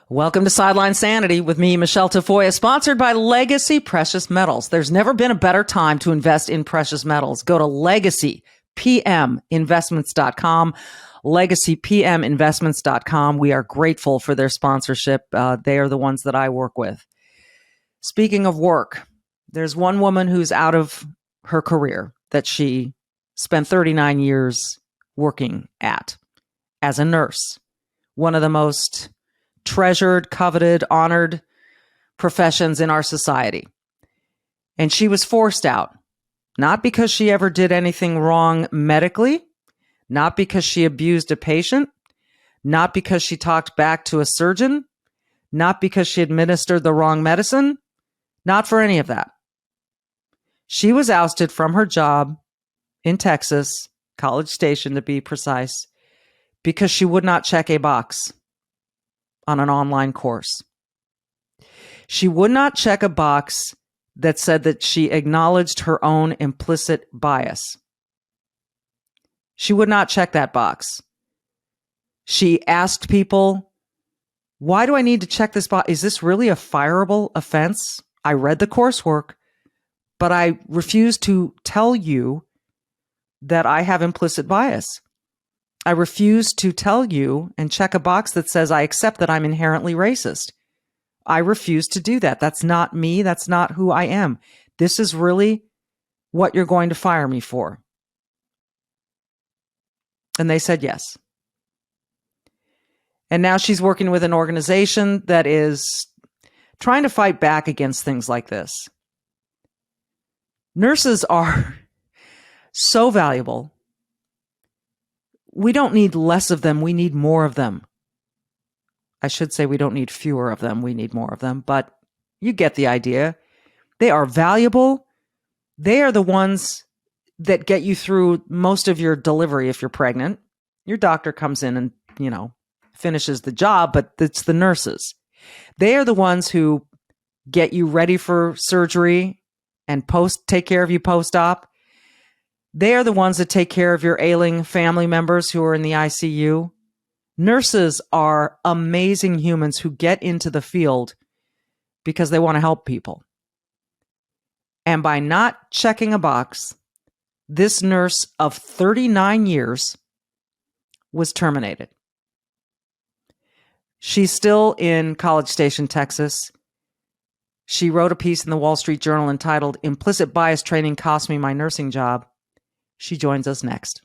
Welcome to Sideline Sanity with me, Michele Tafoya, sponsored by Legacy Precious Metals. There's never been a better time to invest in precious metals. Go to legacypminvestments.com, legacypminvestments.com. We are grateful for their sponsorship. They are the ones that I work with. Speaking of work, there's one woman who's out of her career that she spent 39 years working at as a nurse. One of the most treasured, coveted, honored professions in our society. And she was forced out, not because she ever did anything wrong medically, not because she abused a patient, not because she talked back to a surgeon, not because she administered the wrong medicine, not for any of that. She was ousted from her job in Texas, College Station to be precise, because she would not check a box on an online course. She would not check a box that said that she acknowledged her own implicit bias. She would not check that box. She asked people, why do I need to check this box? Is this really a fireable offense? I read the coursework, but I refuse to tell you that I have implicit bias. I refuse to tell you and check a box that says I accept that I'm inherently racist. I refuse to do that. That's not me. That's not who I am. This is really what you're going to fire me for. And they said yes. And now she's working with an organization that is trying to fight back against things like this. Nurses are so valuable. We don't need less of them. We need more of them. I should say we don't need fewer of them. We need more of them. But you get the idea. They are valuable. They are the ones that get you through most of your delivery if you're pregnant. Your doctor comes in and, finishes the job, but it's the nurses. They are the ones who get you ready for surgery and take care of you post-op. They are the ones that take care of your ailing family members who are in the ICU. Nurses are amazing humans who get into the field because they want to help people. And by not checking a box, this nurse of 39 years was terminated. She's still in College Station, Texas. She wrote a piece in the Wall Street Journal entitled "Implicit Bias Training Cost Me My Nursing Job." She joins us next.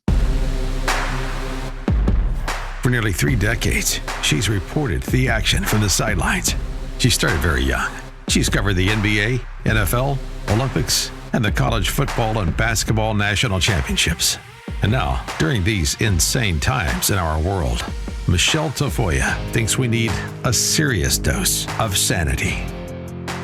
For nearly 3 decades, she's reported the action from the sidelines. She started very young. She's covered the NBA, NFL, Olympics, and the college football and basketball national championships. And now, during these insane times in our world, Michele Tafoya thinks we need a serious dose of sanity.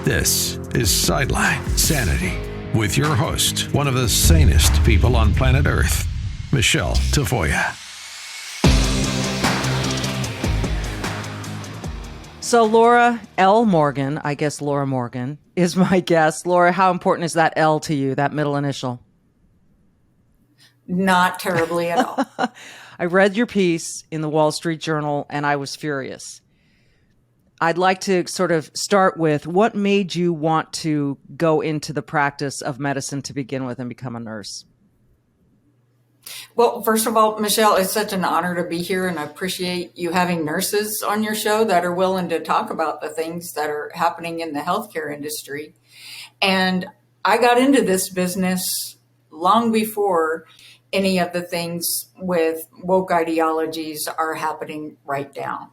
This is Sideline Sanity with your host, one of the sanest people on planet Earth, Michele Tafoya. So Laura L. Morgan, I guess Laura Morgan, is my guest. Laura, how important is that L to you, that middle initial? Not terribly at all. I read your piece in the Wall Street Journal and I was furious. I'd like to sort of start with what made you want to go into the practice of medicine to begin with and become a nurse? Well, first of all, Michele, it's such an honor to be here, and I appreciate you having nurses on your show that are willing to talk about the things that are happening in the healthcare industry. And I got into this business long before any of the things with woke ideologies are happening right now.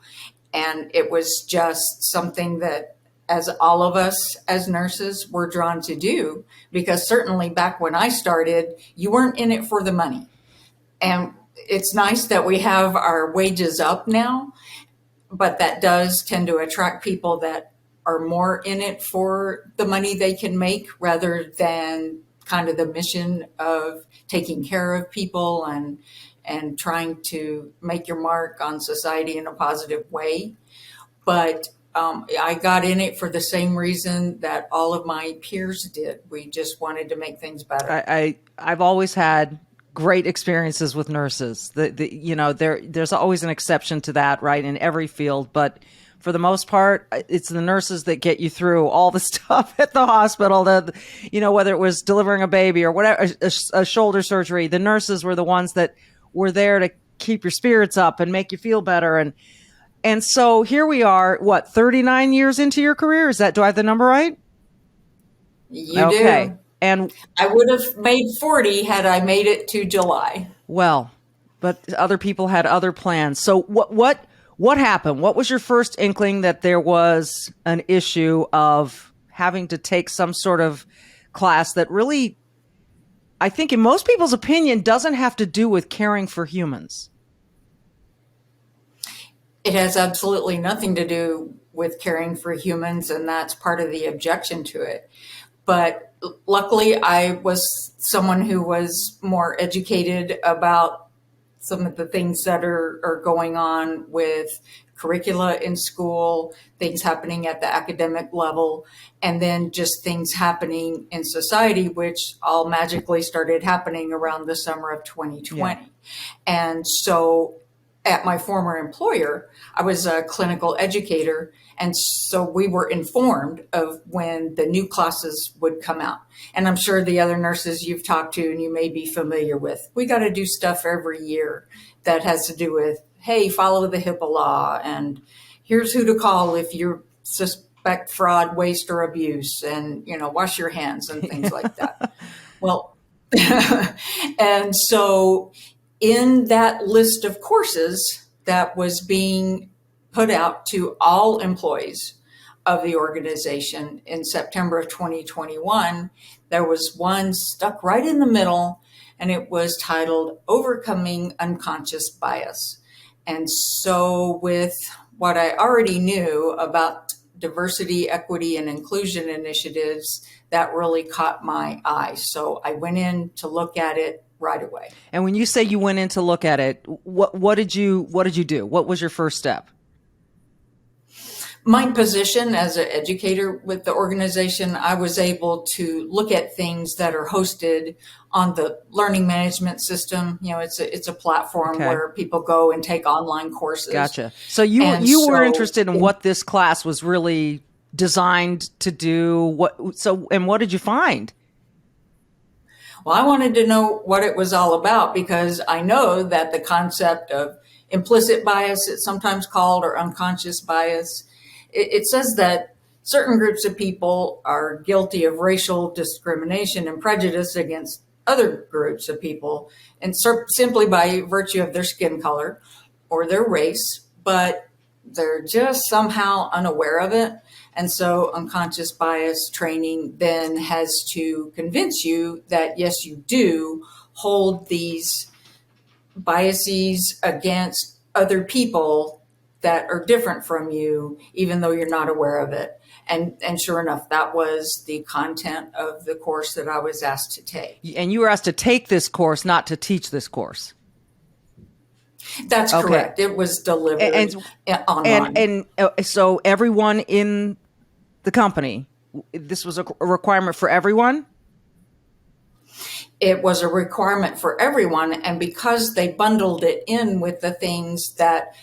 And it was just something that, as all of us as nurses, were drawn to do, because certainly back when I started, you weren't in it for the money. And it's nice that we have our wages up now, but that does tend to attract people that are more in it for the money they can make rather than kind of the mission of taking care of people and trying to make your mark on society in a positive way. But I got in it for the same reason that all of my peers did. We just wanted to make things better. I've always had great experiences with nurses. There's always an exception to that, right, in every field. But for the most part, it's the nurses that get you through all the stuff at the hospital. Whether it was delivering a baby or whatever, a shoulder surgery, the nurses were the ones that were there to keep your spirits up and make you feel better. And so here we are, 39 years into your career? Do I have the number right? You do. And I would have made 40 had I made it to July. Well, but other people had other plans. So what happened? What was your first inkling that there was an issue of having to take some sort of class that really, I think in most people's opinion, doesn't have to do with caring for humans? It has absolutely nothing to do with caring for humans, and that's part of the objection to it. But luckily, I was someone who was more educated about some of the things that are going on with curricula in school, things happening at the academic level, and then just things happening in society, which all magically started happening around the summer of 2020. Yeah. And so at my former employer, I was a clinical educator. And so we were informed of when the new classes would come out. And I'm sure the other nurses you've talked to and you may be familiar with, we got to do stuff every year that has to do with, hey, follow the HIPAA law. And here's who to call if you suspect fraud, waste, or abuse. And, wash your hands and things like that. Well, and so in that list of courses that was being put out to all employees of the organization in September of 2021, there was one stuck right in the middle, and it was titled Overcoming Unconscious Bias. And so with what I already knew about diversity, equity, and inclusion initiatives, that really caught my eye. So I went in to look at it right away. And when you say you went in to look at it, what did you do? What was your first step? My position as an educator with the organization, I was able to look at things that are hosted on the learning management system. It's a platform where people go and take online courses. Gotcha. So you were interested in what this class was really designed to do. What did you find? Well, I wanted to know what it was all about, because I know that the concept of implicit bias, it's sometimes called, or unconscious bias, it says that certain groups of people are guilty of racial discrimination and prejudice against other groups of people, and simply by virtue of their skin color or their race, but they're just somehow unaware of it. And so unconscious bias training then has to convince you that, yes, you do hold these biases against other people that are different from you, even though you're not aware of it. And sure enough, that was the content of the course that I was asked to take. And you were asked to take this course, not to teach this course. That's correct. It was delivered online. And so everyone in the company, this was a requirement for everyone? It was a requirement for everyone. And because they bundled it in with the things that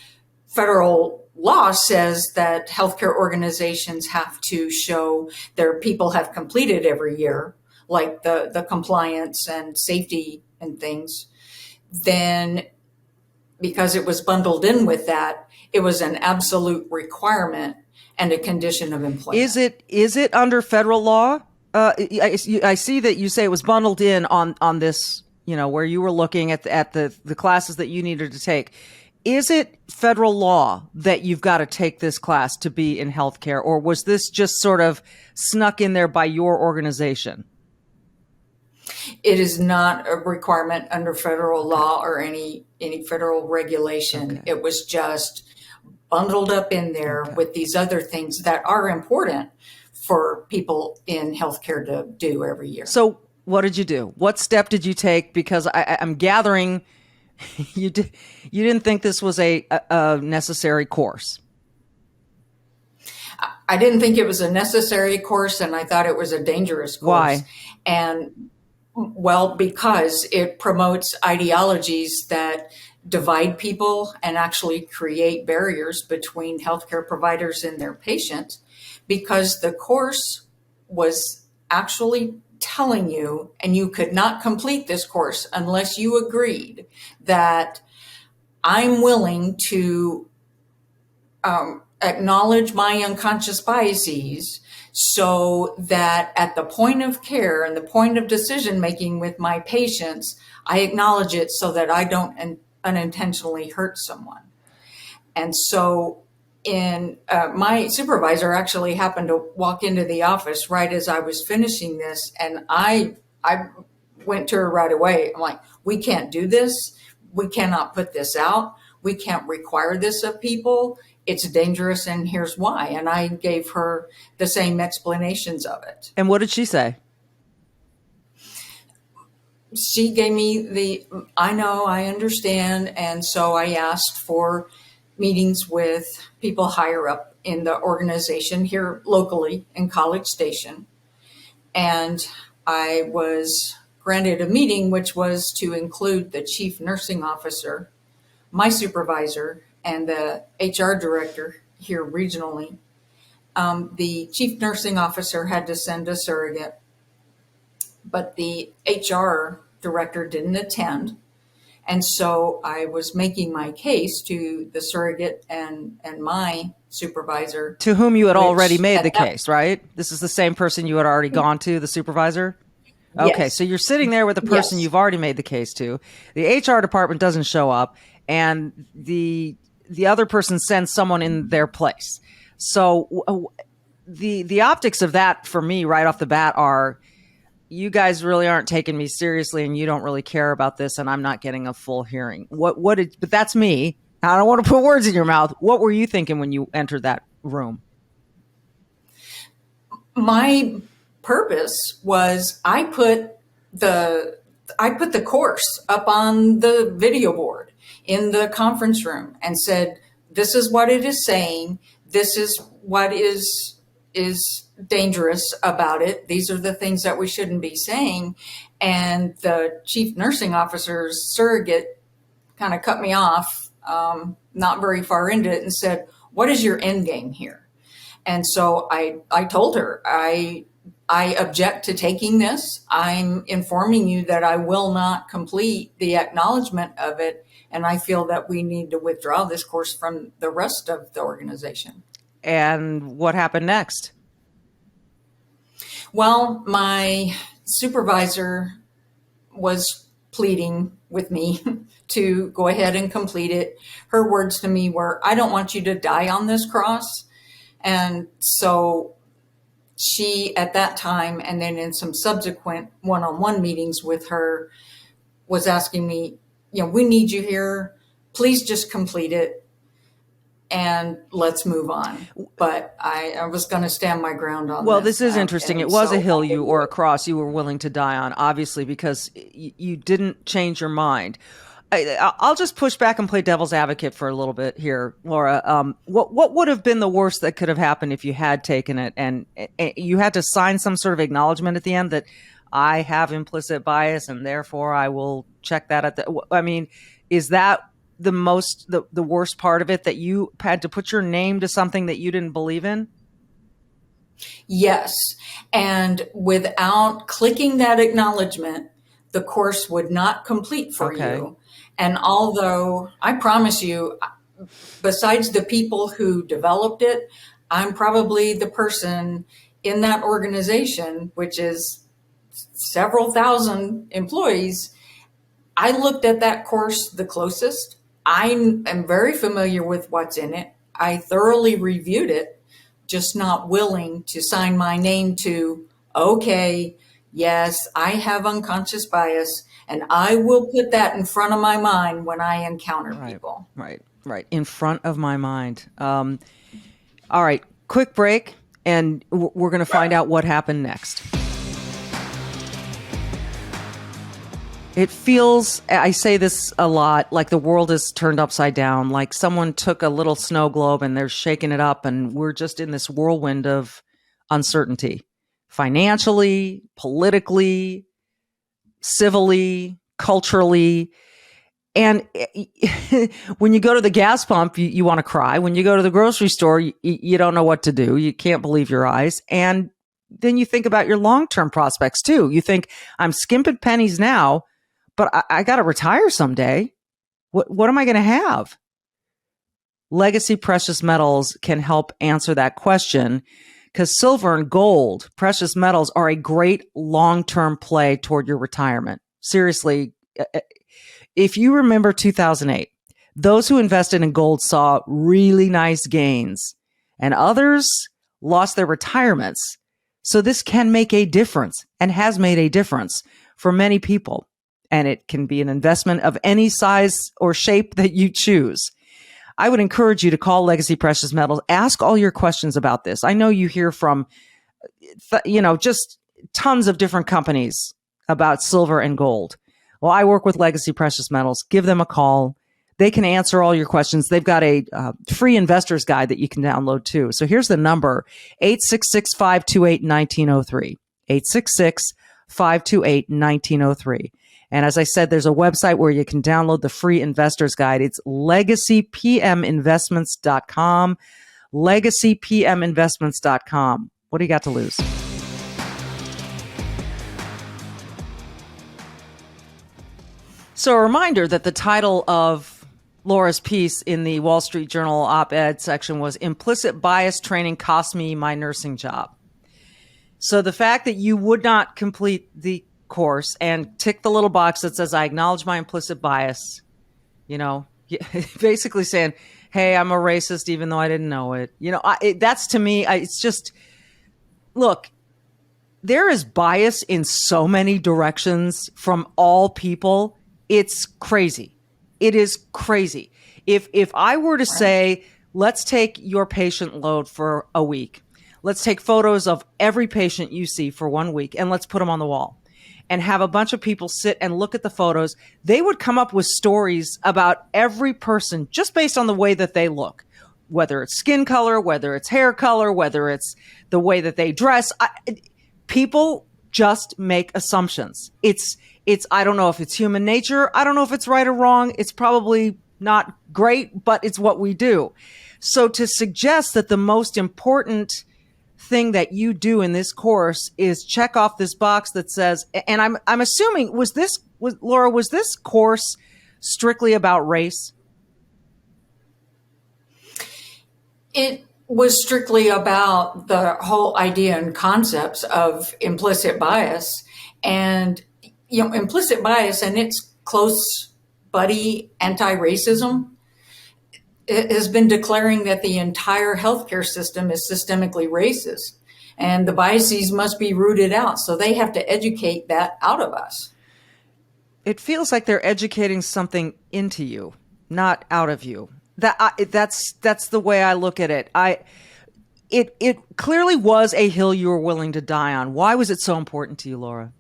federal law says that healthcare organizations have to show their people have completed every year, like the compliance and safety and things, then because it was bundled in with that, it was an absolute requirement and a condition of employment. Is it under federal law? I see that you say it was bundled in on this, where you were looking at the classes that you needed to take. Is it federal law that you've got to take this class to be in healthcare, or was this just sort of snuck in there by your organization? It is not a requirement under federal law or any federal regulation. It was just bundled up in there with these other things that are important for people in healthcare to do every year. So what did you do? What step did you take? Because I'm gathering you didn't think this was a necessary course. I didn't think it was a necessary course, and I thought it was a dangerous course. Why? And well, because it promotes ideologies that divide people and actually create barriers between healthcare providers and their patients, because the course was actually telling you, and you could not complete this course unless you agreed that I'm willing to acknowledge my unconscious biases, so that at the point of care and the point of decision making with my patients, I acknowledge it so that I don't unintentionally hurt someone. And so my supervisor actually happened to walk into the office right as I was finishing this, and I went to her right away. I'm like, we can't do this. We cannot put this out. We can't require this of people. It's dangerous, and here's why. And I gave her the same explanations of it. And what did she say? She gave me I know, I understand. And so I asked for meetings with people higher up in the organization here locally in College Station. And I was granted a meeting, which was to include the chief nursing officer, my supervisor, and the HR director here regionally. The chief nursing officer had to send a surrogate, but the HR director didn't attend. And so I was making my case to the surrogate and my supervisor. To whom you had already made the case, right? This is the same person you had already gone to, the supervisor? Okay, Yes. so you're sitting there with the person you've already made the case to. The HR department doesn't show up, and the other person sends someone in their place. So the optics of that for me right off the bat are, you guys really aren't taking me seriously, and you don't really care about this, and I'm not getting a full hearing. But that's me. I don't want to put words in your mouth. What were you thinking when you entered that room? My purpose was I put the course up on the video board in the conference room and said, this is what it is saying. This is what is dangerous about it. These are the things that we shouldn't be saying. And the chief nursing officer's surrogate kind of cut me off, not very far into it, and said, what is your end game here? And so I told her, I object to taking this. I'm informing you that I will not complete the acknowledgement of it, and I feel that we need to withdraw this course from the rest of the organization. And what happened next? Well, my supervisor was pleading with me to go ahead and complete it. Her words to me were, I don't want you to die on this cross. And so she, at that time, and then in some subsequent one-on-one meetings with her, was asking me, we need you here. Please just complete it and let's move on. But I was going to stand my ground on Well, this is interesting. It was a hill or a cross you were willing to die on, obviously, because you didn't change your mind. I'll just push back and play devil's advocate for a little bit here, Laura. What would have been the worst that could have happened if you had taken it and you had to sign some sort of acknowledgement at the end that I have implicit bias and therefore I will check that at the, I mean, is that the worst part of it, that you had to put your name to something that you didn't believe in? Yes. And without clicking that acknowledgement, the course would not complete for you. And although I promise you, besides the people who developed it, I'm probably the person in that organization, which is several thousand employees. I looked at that course the closest. I am very familiar with what's in it. I thoroughly reviewed it, just not willing to sign my name to, okay, yes, I have unconscious bias, and I will put that in front of my mind when I encounter people. Right. In front of my mind. All right, quick break, and we're going to find out what happened next. It feels, I say this a lot, like the world is turned upside down, like someone took a little snow globe and they're shaking it up, and we're just in this whirlwind of uncertainty, financially, politically, civilly, culturally. And when you go to the gas pump, you want to cry. When you go to the grocery store, you don't know what to do. You can't believe your eyes. And then you think about your long-term prospects too. You think, I'm skimping pennies now, but I got to retire someday. What am I going to have? Legacy Precious Metals can help answer that question, because silver and gold, precious metals, are a great long-term play toward your retirement. Seriously, if you remember 2008, those who invested in gold saw really nice gains, and others lost their retirements. So this can make a difference, and has made a difference for many people. And it can be an investment of any size or shape that you choose. I would encourage you to call Legacy Precious Metals. Ask all your questions about this. I know you hear from, just tons of different companies about silver and gold. Well, I work with Legacy Precious Metals. Give them a call. They can answer all your questions. They've got a free investor's guide that you can download too. So here's the number, 866-528-1903, 866-528-1903. And as I said, there's a website where you can download the free investor's guide. It's legacypminvestments.com, legacypminvestments.com. What do you got to lose? So a reminder that the title of Laura's piece in the Wall Street Journal op-ed section was "Implicit Bias Training Cost Me My Nursing Job." So the fact that you would not complete the course and tick the little box that says, "I acknowledge my implicit bias," basically saying, "Hey, I'm a racist even though I didn't know it." That's, to me, it's just, look, there is bias in so many directions from all people. It's crazy. It is crazy. If I were to say, let's take your patient load for a week. Let's take photos of every patient you see for 1 week and let's put them on the wall and have a bunch of people sit and look at the photos. They would come up with stories about every person just based on the way that they look, whether it's skin color, whether it's hair color, whether it's the way that they dress. People just make assumptions. I don't know if it's human nature. I don't know if it's right or wrong. It's probably not great, but it's what we do. So to suggest that the most important thing that you do in this course is check off this box that says, and I'm assuming, was this course strictly about race? It was strictly about the whole idea and concepts of implicit bias, and implicit bias and its close buddy anti-racism. It has been declaring that the entire healthcare system is systemically racist and the biases must be rooted out. So they have to educate that out of us. It feels like they're educating something into you, not out of you. That's the way I look at it. It clearly was a hill you were willing to die on. Why was it so important to you, Laura?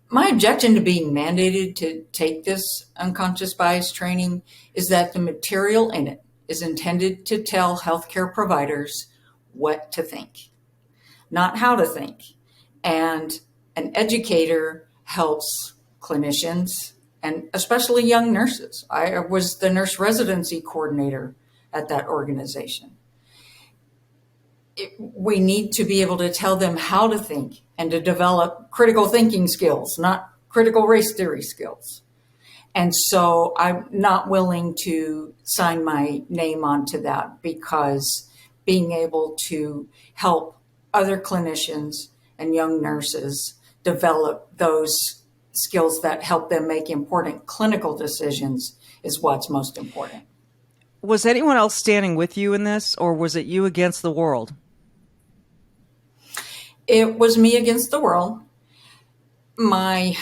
My objection to being mandated to take this unconscious bias training is that the material in it is intended to tell healthcare providers what to think, not how to think. And an educator helps clinicians and especially young nurses. I was the nurse residency coordinator at that organization. We need to be able to tell them how to think and to develop critical thinking skills, not critical race theory skills. And so I'm not willing to sign my name onto that, because being able to help other clinicians and young nurses develop those skills that help them make important clinical decisions is what's most important. Was anyone else standing with you in this, or was it you against the world? It was me against the world. A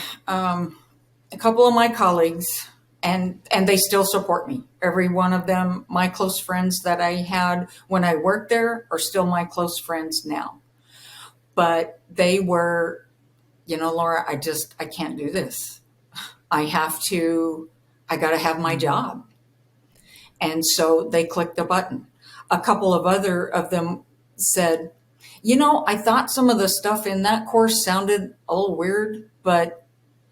couple of my colleagues, and they still support me. Every one of them, my close friends that I had when I worked there, are still my close friends now. But they were, Laura, I can't do this. I got to have my job. And so they clicked the button. A couple of other of them said, I thought some of the stuff in that course sounded a little weird, but,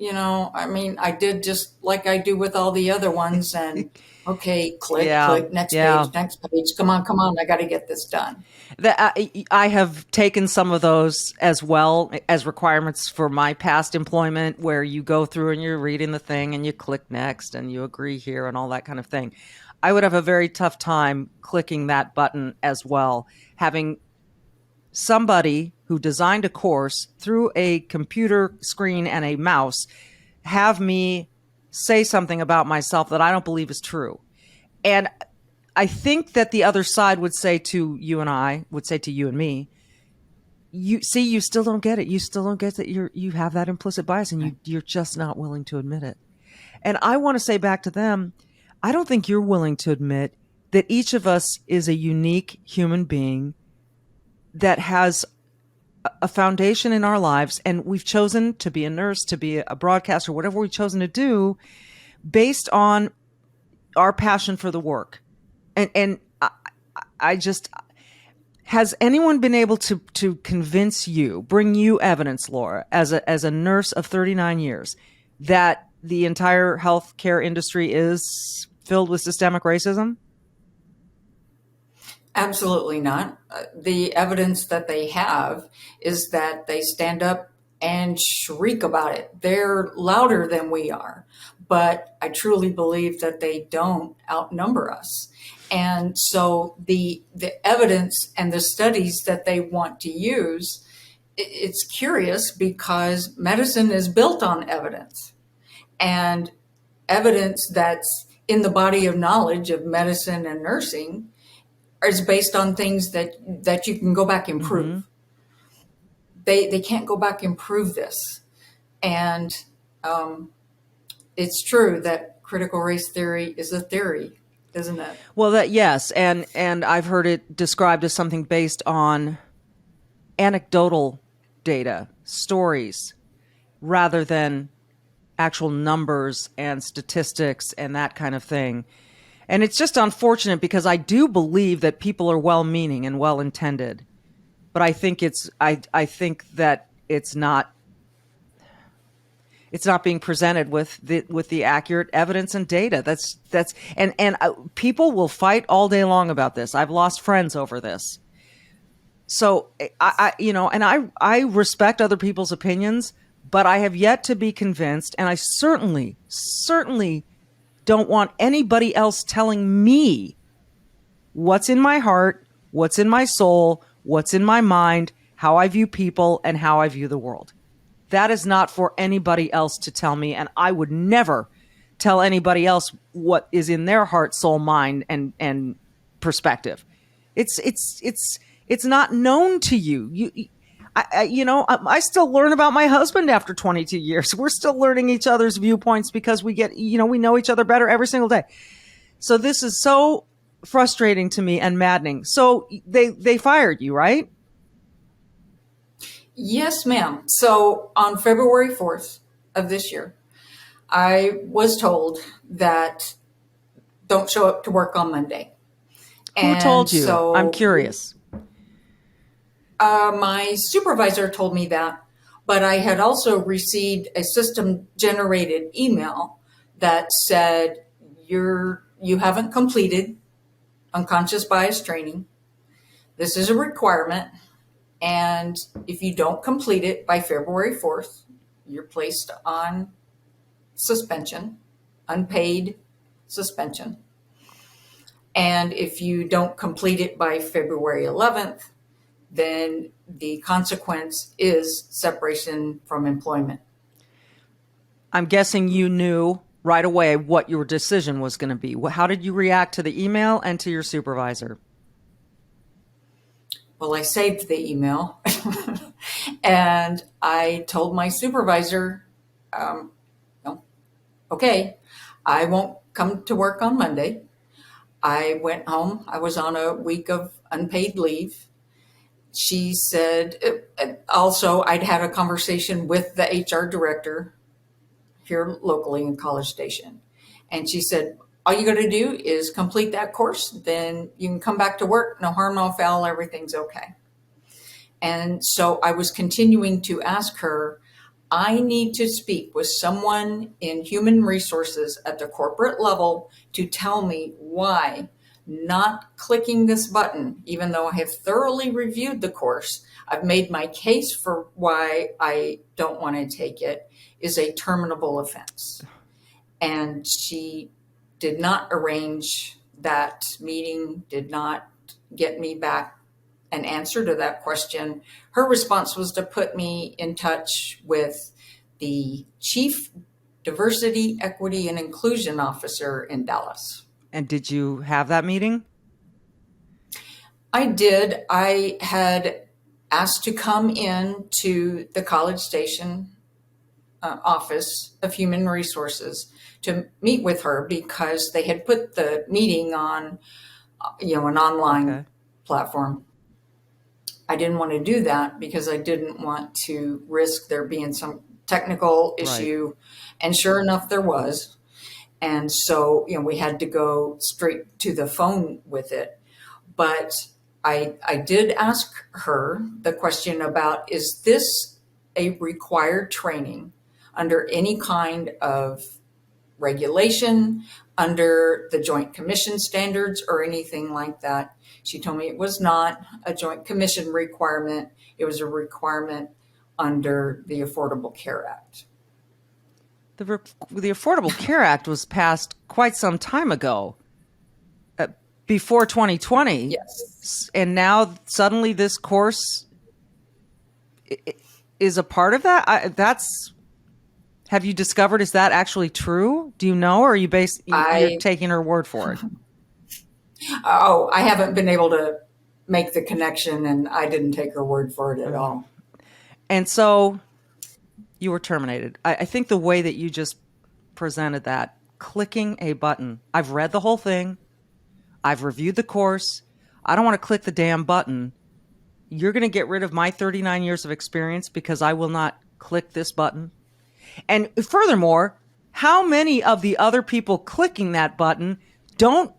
I mean, I did just like I do with all the other ones, and okay, click, Yeah, click, next yeah. page, next page. Come on, I got to get this done. I have taken some of those as well as requirements for my past employment, where you go through and you're reading the thing and you click next and you agree here and all that kind of thing. I would have a very tough time clicking that button as well, having somebody who designed a course through a computer screen and a mouse have me say something about myself that I don't believe is true. And I think that the other side would say to you and I, would say to you and me, you still don't get it. You still don't get that you have that implicit bias, and you're just not willing to admit it. And I want to say back to them, I don't think you're willing to admit that each of us is a unique human being that has a foundation in our lives, and we've chosen to be a nurse, to be a broadcaster, whatever we've chosen to do based on our passion for the work. And I just, has anyone been able to convince you, bring you evidence, Laura, as a nurse of 39 years, that the entire healthcare industry is filled with systemic racism? Absolutely not. The evidence that they have is that they stand up and shriek about it. They're louder than we are, but I truly believe that they don't outnumber us. And so the evidence and the studies that they want to use, it's curious because medicine is built on evidence, and evidence that's in the body of knowledge of medicine and nursing is based on things that you can go back and prove. Mm-hmm. They can't go back and prove this, and it's true that critical race theory is a theory, isn't it? Well, that yes, and I've heard it described as something based on anecdotal data, stories, rather than actual numbers and statistics and that kind of thing. And it's just unfortunate because I do believe that people are well-meaning and well-intended, but I think I think that it's not being presented with the accurate evidence and data. That's and people will fight all day long about this. I've lost friends over this. So I respect other people's opinions, but I have yet to be convinced, and I certainly don't want anybody else telling me what's in my heart, what's in my soul, what's in my mind, how I view people, and how I view the world. That is not for anybody else to tell me, and I would never tell anybody else what is in their heart, soul, mind, and perspective. It's not known to you. I still learn about my husband after 22 years. We're still learning each other's viewpoints because we know each other better every single day. So this is so frustrating to me and maddening. So they fired you, right? Yes, ma'am. So on February 4th of this year, I was told that don't show up to work on Monday. Who told you? So I'm curious. My supervisor told me that, but I had also received a system generated email that said you haven't completed unconscious bias training. This is a requirement, and if you don't complete it by February 4th, you're placed on suspension, unpaid suspension. And if you don't complete it by February 11th, then the consequence is separation from employment. I'm guessing you knew right away what your decision was going to be. How did you react to the email and to your supervisor? Well, I saved the email and I told my supervisor, no, okay, I won't come to work on Monday. I went home. I was on a week of unpaid leave. She said, also, I'd had a conversation with the HR director here locally in College Station. And she said, all you got to do is complete that course. Then you can come back to work. No harm, no foul. Everything's okay. And so I was continuing to ask her, I need to speak with someone in human resources at the corporate level to tell me why not clicking this button, even though I have thoroughly reviewed the course, I've made my case for why I don't want to take it, is a terminable offense. And she did not arrange that meeting, did not get me back an answer to that question. Her response was to put me in touch with the Chief Diversity, Equity, and Inclusion Officer in Dallas. And did you have that meeting? I did. I had asked to come in to the College Station Office of Human Resources to meet with her because they had put the meeting on, an online platform. I didn't want to do that because I didn't want to risk there being some technical issue. Right. And sure enough, there was. And so, we had to go straight to the phone with it. But I did ask her the question about, is this a required training under any kind of regulation, under the Joint Commission standards or anything like that? She told me it was not a Joint Commission requirement. It was a requirement under the Affordable Care Act. The Affordable Care Act was passed quite some time ago, before 2020. Yes. And now suddenly this course is a part of that? Have you discovered, is that actually true? Do you know, or are you you're taking her word for it? Oh, I haven't been able to make the connection, and I didn't take her word for it at all. And so you were terminated. I think the way that you just presented that, clicking a button, I've read the whole thing. I've reviewed the course. I don't want to click the damn button. You're going to get rid of my 39 years of experience because I will not click this button. And furthermore, how many of the other people clicking that button don't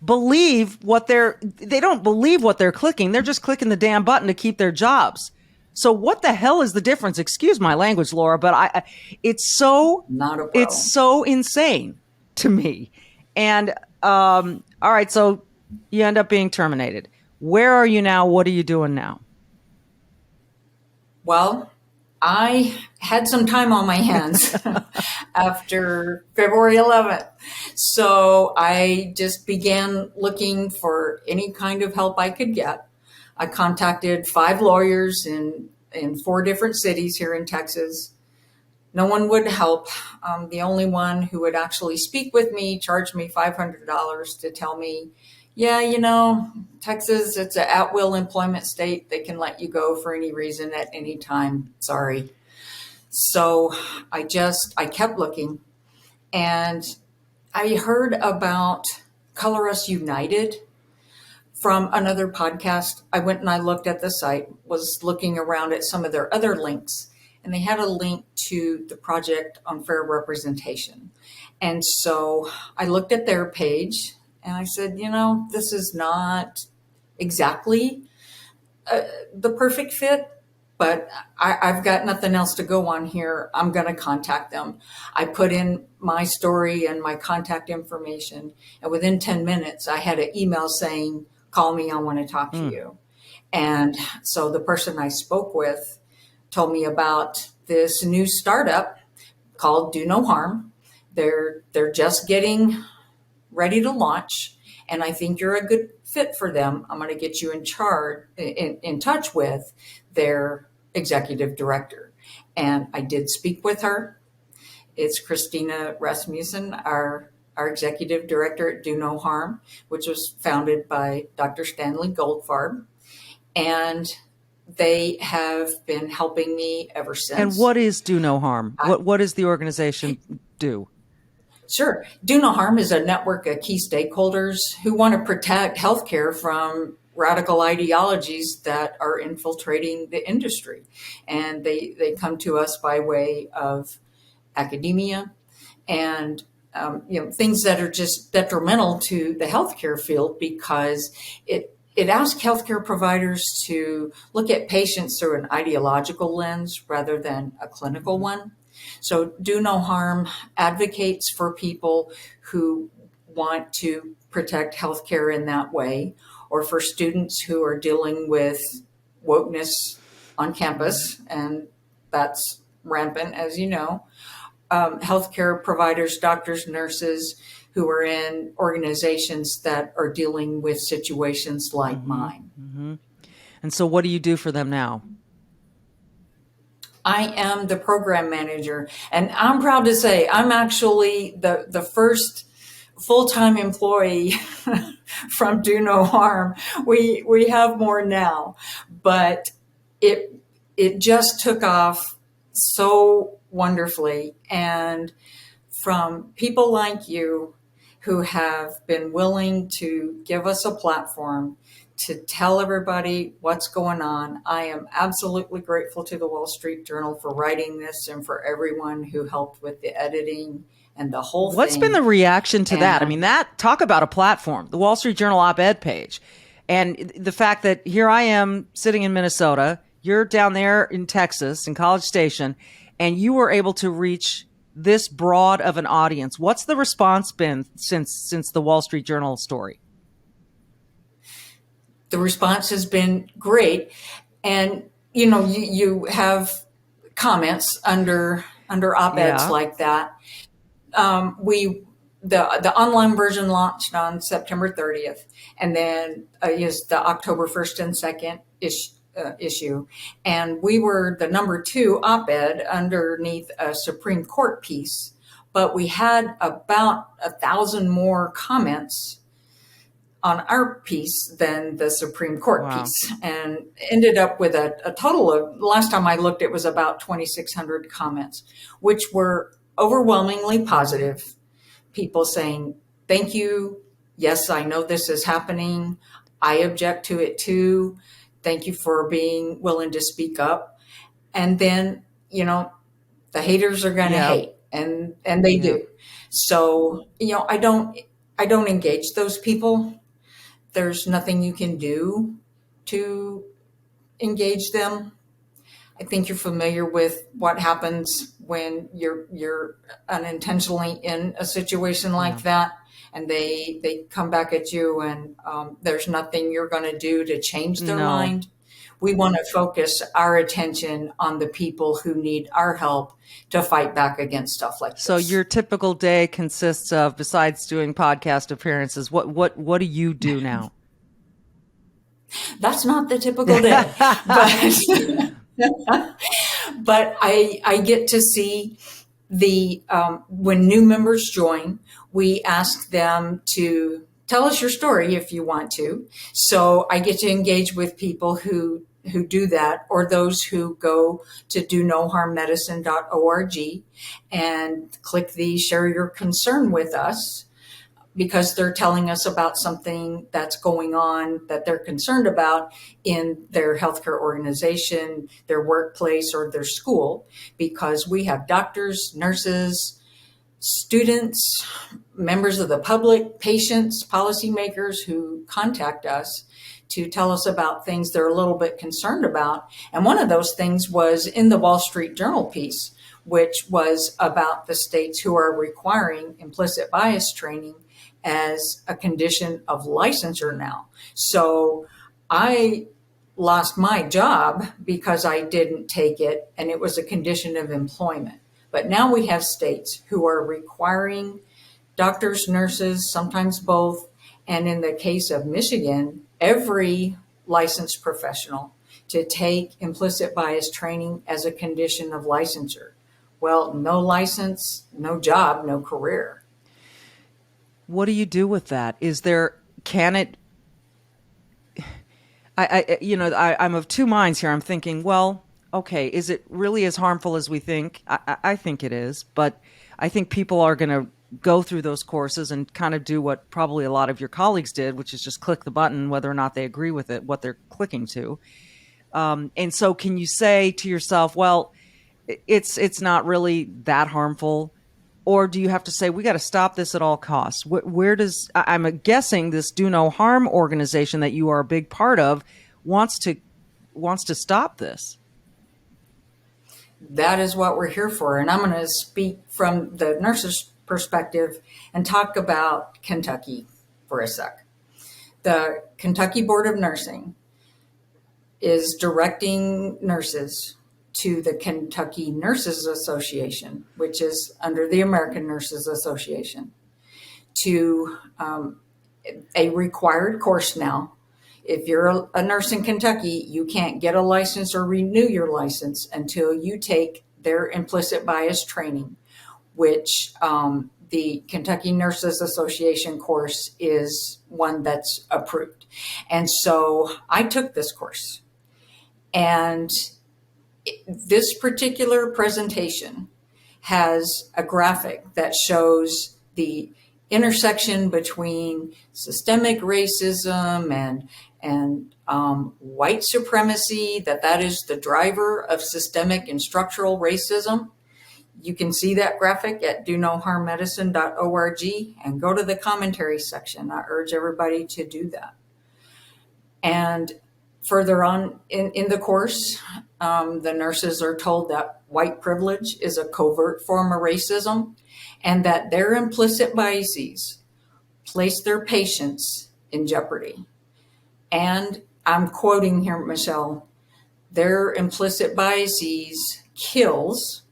believe they don't believe what they're clicking. They're just clicking the damn button to keep their jobs. So what the hell is the difference? Excuse my language, Laura, but it's so insane to me. And all right, so you end up being terminated. Where are you now? What are you doing now? Well, I had some time on my hands after February 11th. So I just began looking for any kind of help I could get. I contacted 5 lawyers in 4 different cities here in Texas. No one would help. The only one who would actually speak with me charged me $500 to tell me, Texas, it's an at-will employment state. They can let you go for any reason at any time. Sorry. So I kept looking, and I heard about Color Us United from another podcast. I went and I looked at the site, was looking around at some of their other links, and they had a link to the Project on Fair Representation. And so I looked at their page and I said, this is not exactly the perfect fit, but I've got nothing else to go on here. I'm going to contact them. I put in my story and my contact information, and within 10 minutes, I had an email saying, call me, I want to talk to you. And so the person I spoke with told me about this new startup called Do No Harm. They're just getting ready to launch, and I think you're a good fit for them. I'm going to get you in touch with their executive director. And I did speak with her. It's Christina Rasmussen, our executive director at Do No Harm, which was founded by Dr. Stanley Goldfarb. And they have been helping me ever since. And what is Do No Harm? What does the organization do? Sure. Do No Harm is a network of key stakeholders who want to protect healthcare from radical ideologies that are infiltrating the industry. And they come to us by way of academia and things that are just detrimental to the healthcare field because it it asks healthcare providers to look at patients through an ideological lens rather than a clinical one. So, Do No Harm advocates for people who want to protect healthcare in that way, or for students who are dealing with wokeness on campus, and that's rampant, as you know. Healthcare providers, doctors, nurses who are in organizations that are dealing with situations like mine. And so what do you do for them now? I am the program manager, and I'm proud to say I'm actually the first full-time employee from Do No Harm. We have more now, but it it just took off so wonderfully, and from people like you who have been willing to give us a platform to tell everybody what's going on. I am absolutely grateful to the Wall Street Journal for writing this and for everyone who helped with the editing and the whole What's thing. been the reaction to that? I mean, And that, talk about a platform, the Wall Street Journal op-ed page. And the fact that here I am sitting in Minnesota, you're down there in Texas, in College Station, and you were able to reach this broad of an audience. What's the response been since the Wall Street Journal story? the response has been great. And, you know, you have comments under op-eds Yeah. like that. We the online version launched on September 30th, and then is the October 1st and 2nd issue. And we were the number 2 op-ed underneath a Supreme Court piece, but we had about 1,000 more comments on our piece than the Supreme Court Wow. piece, and ended up with a total of, last time I looked, it was about 2,600 comments, which were overwhelmingly positive. People saying, thank you. Yes, I know this is happening. I object to it too. Thank you for being willing to speak up. And then, you know, the haters are going to Yeah. hate, and they Yeah. do. So, you know, I don't engage those people. There's nothing you can do to engage them. I think you're familiar with what happens when you're unintentionally in a situation like that, and they come back at you, and there's nothing you're going to do to change their No. mind. We want to focus our attention on the people who need our help to fight back against stuff like this. So your typical day consists of, besides doing podcast appearances, what do you do now? That's not the typical day, but I get to see the when new members join, we ask them to tell us your story if you want to. So I get to engage with people who do that, or those who go to donoharmmedicine.org and click the share your concern with us, because they're telling us about something that's going on that they're concerned about in their healthcare organization, their workplace, or their school, because we have doctors, nurses, students, members of the public, patients, policymakers who contact us to tell us about things they're a little bit concerned about. And one of those things was in the Wall Street Journal piece, which was about the states who are requiring implicit bias training as a condition of licensure now. So I lost my job because I didn't take it, and it was a condition of employment. But now we have states who are requiring doctors, nurses, sometimes both, and in the case of Michigan, every licensed professional to take implicit bias training as a condition of licensure. Well, no license, no job, no career. What do you do with that? Can it, I'm of two minds here. I'm thinking, well, okay, is it really as harmful as we think? I think it is, but I think people are going to go through those courses and kind of do what probably a lot of your colleagues did, which is just click the button, whether or not they agree with it, what they're clicking to. And so can you say to yourself, well, it's not really that harmful, Or do you have to say, we got to stop this at all costs? Where does, I'm guessing this Do No Harm organization that you are a big part of wants to stop this. That is what we're here for. And I'm going to speak from the nurse's perspective and talk about Kentucky for a sec. The Kentucky Board of Nursing is directing nurses to the Kentucky Nurses Association, which is under the American Nurses Association, to a required course now. If you're a nurse in Kentucky, you can't get a license or renew your license until you take their implicit bias training, which the Kentucky Nurses Association course is one that's approved. And so I took this course. And this particular presentation has a graphic that shows the intersection between systemic racism and white supremacy, that is the driver of systemic and structural racism. You can see that graphic at donoharmmedicine.org and go to the commentary section. I urge everybody to do that. And further on in the course, the nurses are told that white privilege is a covert form of racism and that their implicit biases place their patients in jeopardy. And I'm quoting here, Michele, their implicit biases kills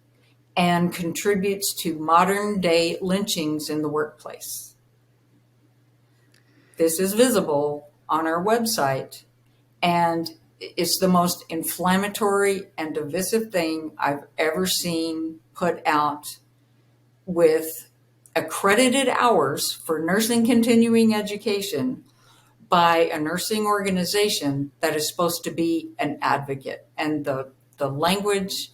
and contributes to modern day lynchings in the workplace. This is visible on our website, and it's the most inflammatory and divisive thing I've ever seen put out, with accredited hours for nursing continuing education by a nursing organization that is supposed to be an advocate. And the language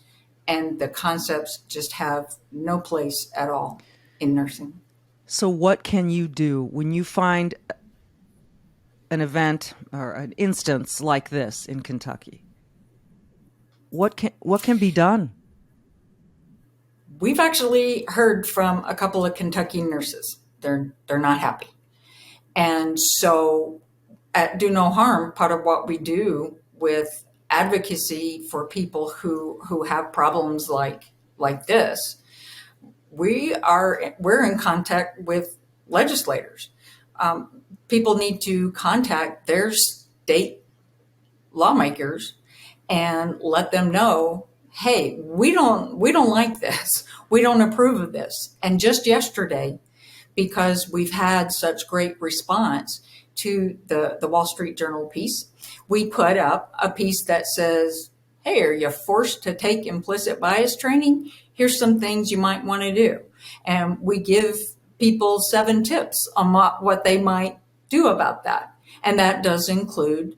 and the concepts just have no place at all in nursing. So what can you do when you find an event or an instance like this in Kentucky? What can be done? We've actually heard from a couple of Kentucky nurses. They're not happy. And so at Do No Harm, part of what we do with advocacy for people who have problems like this, we're in contact with legislators. People need to contact their state lawmakers and let them know, hey, we don't like this. We don't approve of this. And just yesterday, because we've had such great response to the Wall Street Journal piece, we put up a piece that says, hey, are you forced to take implicit bias training? Here's some things you might want to do. And we give people 7 tips on what they might do about that. And that does include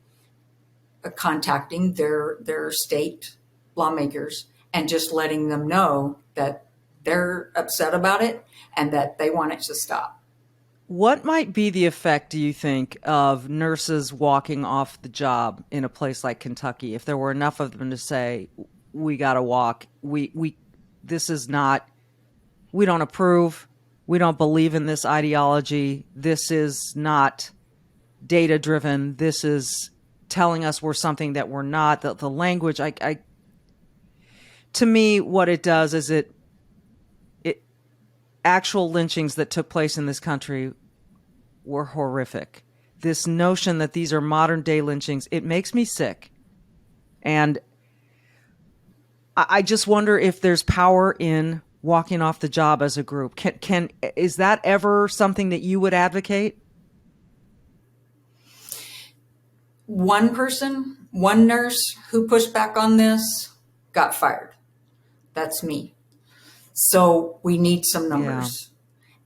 contacting their state lawmakers and just letting them know that they're upset about it and that they want it to stop. What might be the effect, do you think, of nurses walking off the job in a place like Kentucky if there were enough of them to say, we got to walk, this is not, we don't approve, we don't believe in this ideology, this is not data driven, this is telling us we're something that we're not. The language, to me, what it does is it actual lynchings that took place in this country were horrific. This notion that these are modern day lynchings, it makes me sick. And I just wonder if there's power in walking off the job as a group. Is that ever something that you would advocate? One person, one nurse who pushed back on this got fired. That's me. So we need some numbers,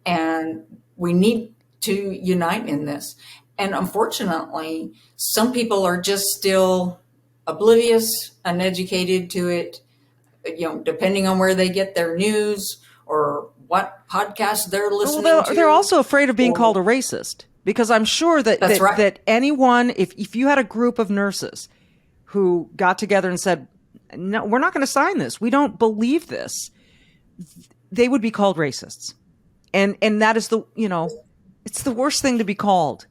and we need to unite in this. And unfortunately, some people are just still oblivious, uneducated to it, depending on where they get their news or what podcasts they're listening to. They're also afraid of being called a racist, because I'm sure that right. that anyone, if you had a group of nurses who got together and said, no, we're not going to sign this, we don't believe this, they would be called racists. And that is it's the worst thing to be called.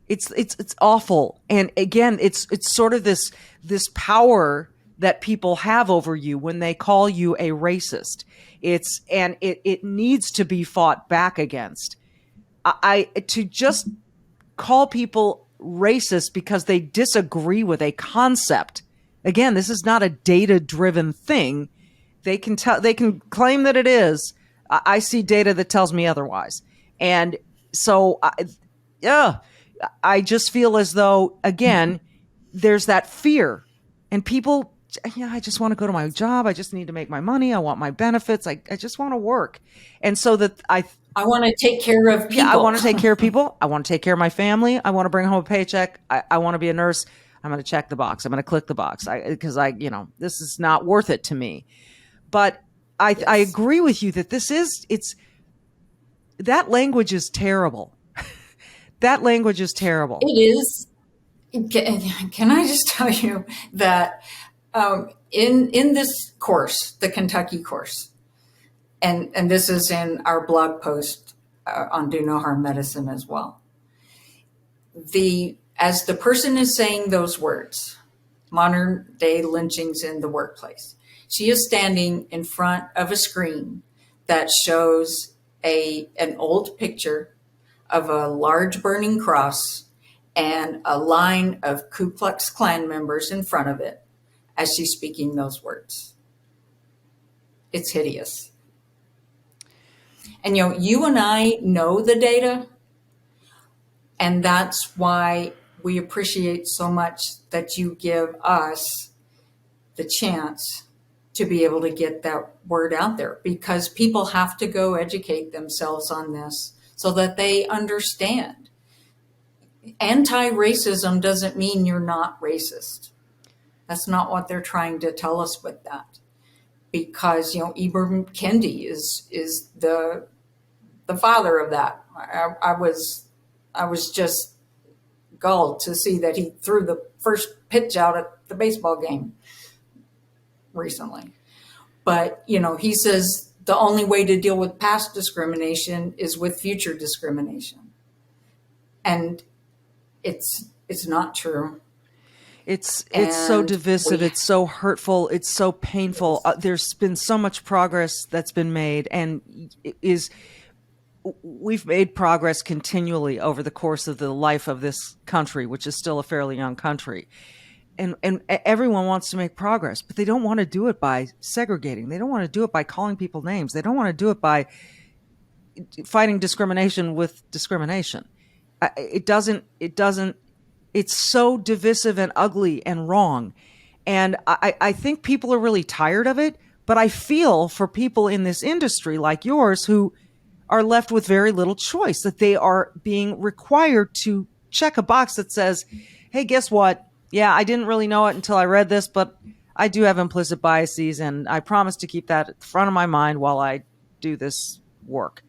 It's awful. And again, it's sort of this power that people have over you when they call you a racist. It needs to be fought back against. To just call people racist because they disagree with a concept. Again, this is not a data-driven thing. They can claim that it is. I see data that tells me otherwise. And so, I just feel as though, again, there's that fear. And people, I just want to go to my job. I just need to make my money. I want my benefits. I just want to work. And so that I want to take care of people. Yeah, I want to take care of people. I want to take care of my family. I want to bring home a paycheck. I want to be a nurse. I'm going to check the box. I'm going to click the box because this is not worth it to me. But I agree with you that that language is terrible. That language is terrible. It is. Can I just tell you that in this course, the Kentucky course, and this is in our blog post on Do No Harm Medicine as well. As the person is saying those words, modern day lynchings in the workplace, she is standing in front of a screen that shows an old picture of a large burning cross and a line of Ku Klux Klan members in front of it as she's speaking those words. It's hideous. And you and I know the data, and that's why we appreciate so much that you give us the chance to be able to get that word out there, because people have to go educate themselves on this so that they understand. Anti-racism doesn't mean you're not racist. That's not what they're trying to tell us with that. Because, Ibram Kendi is the father of that. I was just galled to see that he threw the first pitch out at the baseball game recently. But, he says the only way to deal with past discrimination is with future discrimination. And it's not true. It's so divisive. It's so hurtful. It's so painful. There's been so much progress that's been made, and we've made progress continually over the course of the life of this country, which is still a fairly young country. And everyone wants to make progress, but they don't want to do it by segregating. They don't want to do it by calling people names. They don't want to do it by fighting discrimination with discrimination. It's so divisive and ugly and wrong. And I think people are really tired of it, but I feel for people in this industry like yours who are left with very little choice, that they are being required to check a box that says, hey, guess what? Yeah, I didn't really know it until I read this, but I do have implicit biases, and I promise to keep that at the front of my mind while I do this work.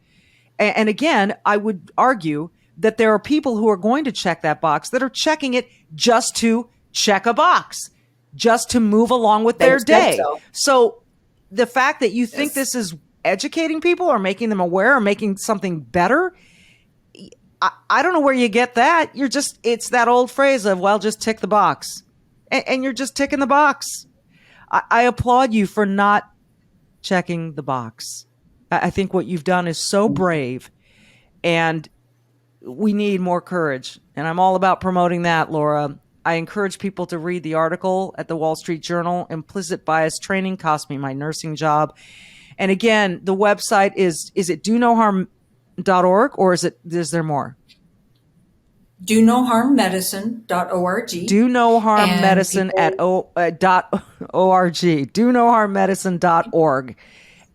And again, I would argue that there are people who are going to check that box that are checking it just to check a box, just to move along with their day. So the fact that you think this is educating people or making them aware or making something better, I don't know where you get that. It's that old phrase of, well, just tick the box. And you're just ticking the box. I applaud you for not checking the box. I think what you've done is so brave, and we need more courage. And I'm all about promoting that, Laura. I encourage people to read the article at the Wall Street Journal, Implicit Bias Training Cost Me My Nursing Job. And again, the website is it donoharm.org, or is there more? DoNoHarmMedicine.org. Do No Harm Medicine .org. DoNoHarmMedicine.org.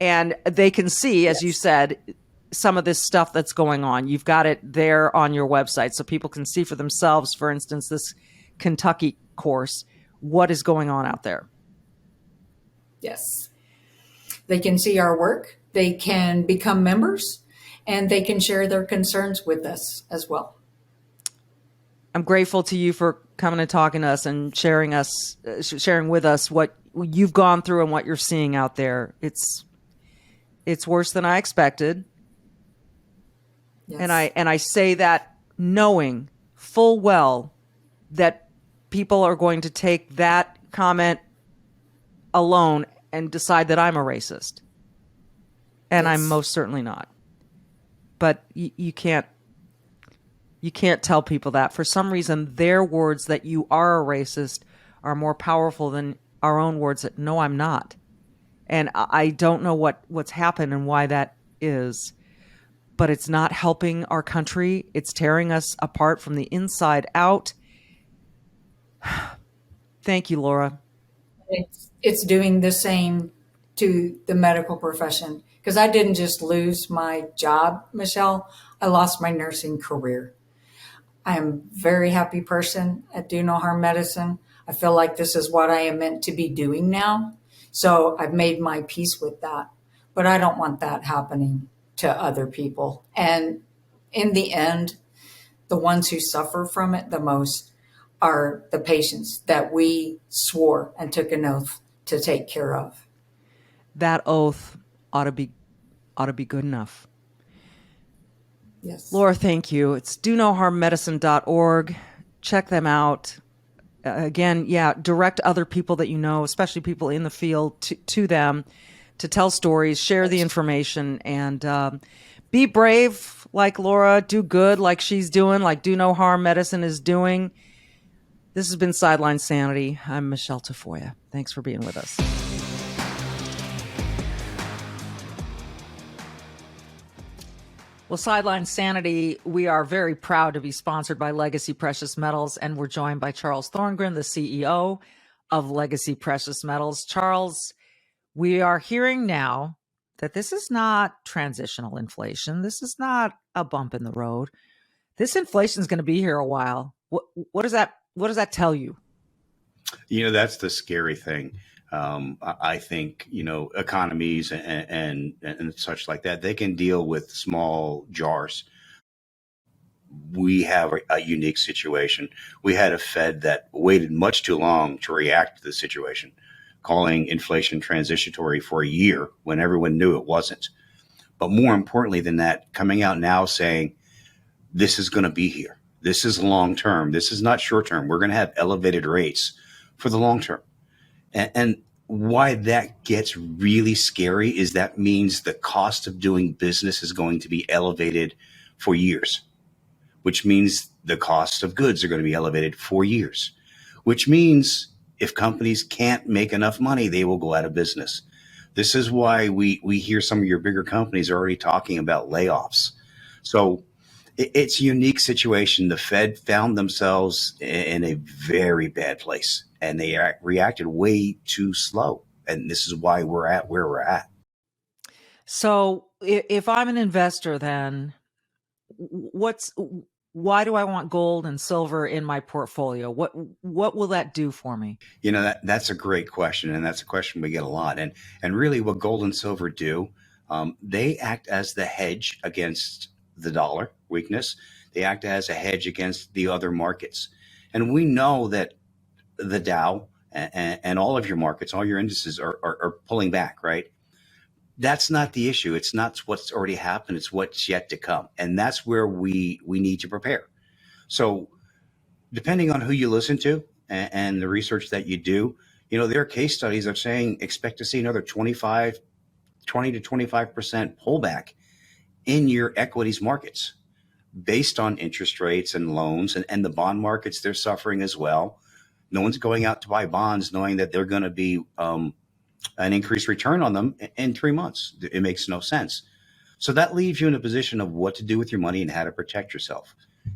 And they can see, as you said, some of this stuff that's going on. You've got it there on your website so people can see for themselves, for instance, this Kentucky course, what is going on out there. Yes. They can see our work. They can become members, and they can share their concerns with us as well. I'm grateful to you for coming and talking to us and sharing with us what you've gone through and what you're seeing out there. It's worse than I expected. Yes. And I say that knowing full well that people are going to take that comment alone and decide that I'm a racist. And I'm Yes. most certainly not. But you can't tell people that. For some reason, their words that you are a racist are more powerful than our own words that no, I'm not. And I don't know what's happened and why that is, but it's not helping our country. It's tearing us apart from the inside out. Thank you, Laura. It's doing the same to the medical profession, because I didn't just lose my job, Michelle. I lost my nursing career. I am a very happy person at Do No Harm Medicine. I feel like this is what I am meant to be doing now. So I've made my peace with that. But I don't want that happening to other people. And in the end, the ones who suffer from it the most are the patients that we swore and took an oath to take care of. That oath ought to be good enough. Yes. Laura, thank you. It's donoharmmedicine.org. Check them out. Again, direct other people that you know, especially people in the field, to them to tell stories, share the information, and be brave like Laura, do good like she's doing, like Do No Harm Medicine is doing. This has been Sideline Sanity. I'm Michele Tafoya. Thanks for being with us. Well, Sideline Sanity, we are very proud to be sponsored by Legacy Precious Metals, and we're joined by Charles Thorngren, the CEO of Legacy Precious Metals. Charles, we are hearing now that this is not transitional inflation. This is not a bump in the road. This inflation is going to be here a while. What does that tell you? That's the scary thing. I think, economies and such like that, they can deal with small jars. We have a unique situation. We had a Fed that waited much too long to react to the situation, calling inflation transitory for a year when everyone knew it wasn't. But more importantly than that, coming out now saying, this is going to be here. This is long term. This is not short term. We're going to have elevated rates for the long term. And why that gets really scary is that means the cost of doing business is going to be elevated for years, which means the cost of goods are going to be elevated for years, which means if companies can't make enough money, they will go out of business. This is why we hear some of your bigger companies already talking about layoffs. So it's a unique situation. The Fed found themselves in a very bad place, and they reacted way too slow. And this is why we're at where we're at. So if I'm an investor, then why do I want gold and silver in my portfolio? What will that do for me? That's a great question, and that's a question we get a lot. And really, what gold and silver do, they act as the hedge against the dollar weakness. They act as a hedge against the other markets. And we know that the Dow and all of your markets, all your indices are pulling back, right? That's not the issue. It's not what's already happened. It's what's yet to come. And that's where we need to prepare. So depending on who you listen to and the research that you do, there are case studies that are saying expect to see another 20 to 25% pullback in your equities markets based on interest rates and loans, and the bond markets, they're suffering as well. No one's going out to buy bonds knowing that they're going to be an increased return on them in 3 months. It makes no sense. So that leaves you in a position of what to do with your money and how to protect yourself.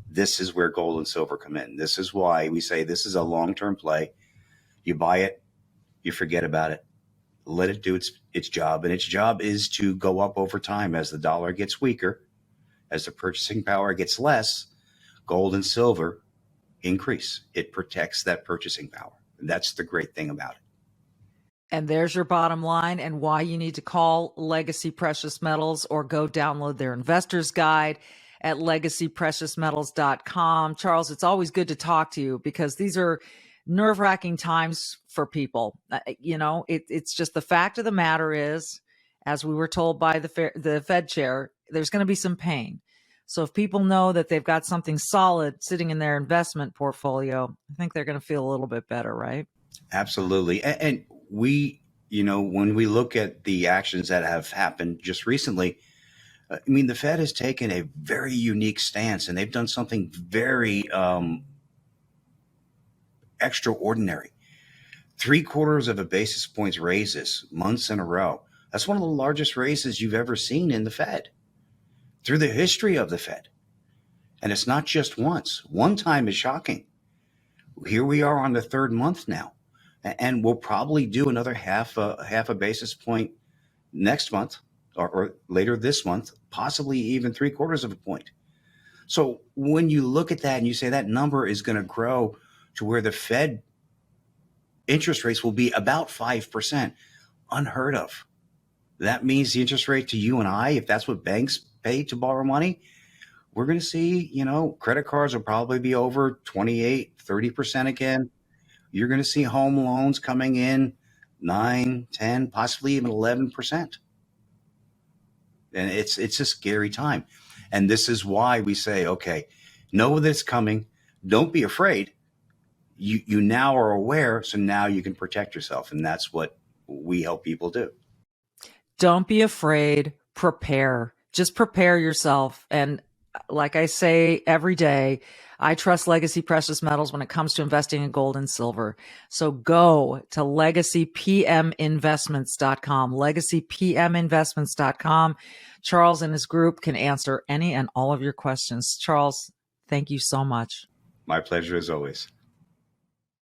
This is where gold and silver come in. This is why we say this is a long-term play. You buy it, you forget about it, let it do its job. And its job is to go up over time as the dollar gets weaker, as the purchasing power gets less. Gold and silver increase. It protects that purchasing power. And that's the great thing about it. And there's your bottom line, and why you need to call Legacy Precious Metals or go download their investor's guide at legacypreciousmetals.com. Charles, it's always good to talk to you because these are nerve-wracking times for people. It's just the fact of the matter is, as we were told by the Fed chair, there's going to be some pain. So if people know that they've got something solid sitting in their investment portfolio, I think they're going to feel a little bit better, right? Absolutely. And we, when we look at the actions that have happened just recently, I mean, the Fed has taken a very unique stance, and they've done something very extraordinary. 3/4 of a basis points raises months in a row. That's one of the largest raises you've ever seen in the Fed through the history of the Fed. And it's not just once. One time is shocking. Here we are on the third month now, and we'll probably do another half a basis point next month or later this month, possibly even 3/4 of a point. So when you look at that and you say that number is going to grow to where the Fed interest rates will be about 5%, unheard of. That means the interest rate to you and I, if that's what banks pay to borrow money, we're going to see, credit cards will probably be over 28, 30% again. You're going to see home loans coming in 9, 10, possibly even 11%. And it's a scary time. And this is why we say, okay, know that it's coming. Don't be afraid. You now are aware, so now you can protect yourself. And that's what we help people do. Don't be afraid. Prepare. Just prepare yourself. And like I say every day, I trust Legacy Precious Metals when it comes to investing in gold and silver. So go to legacypminvestments.com, legacypminvestments.com. Charles and his group can answer any and all of your questions. Charles, thank you so much. My pleasure as always.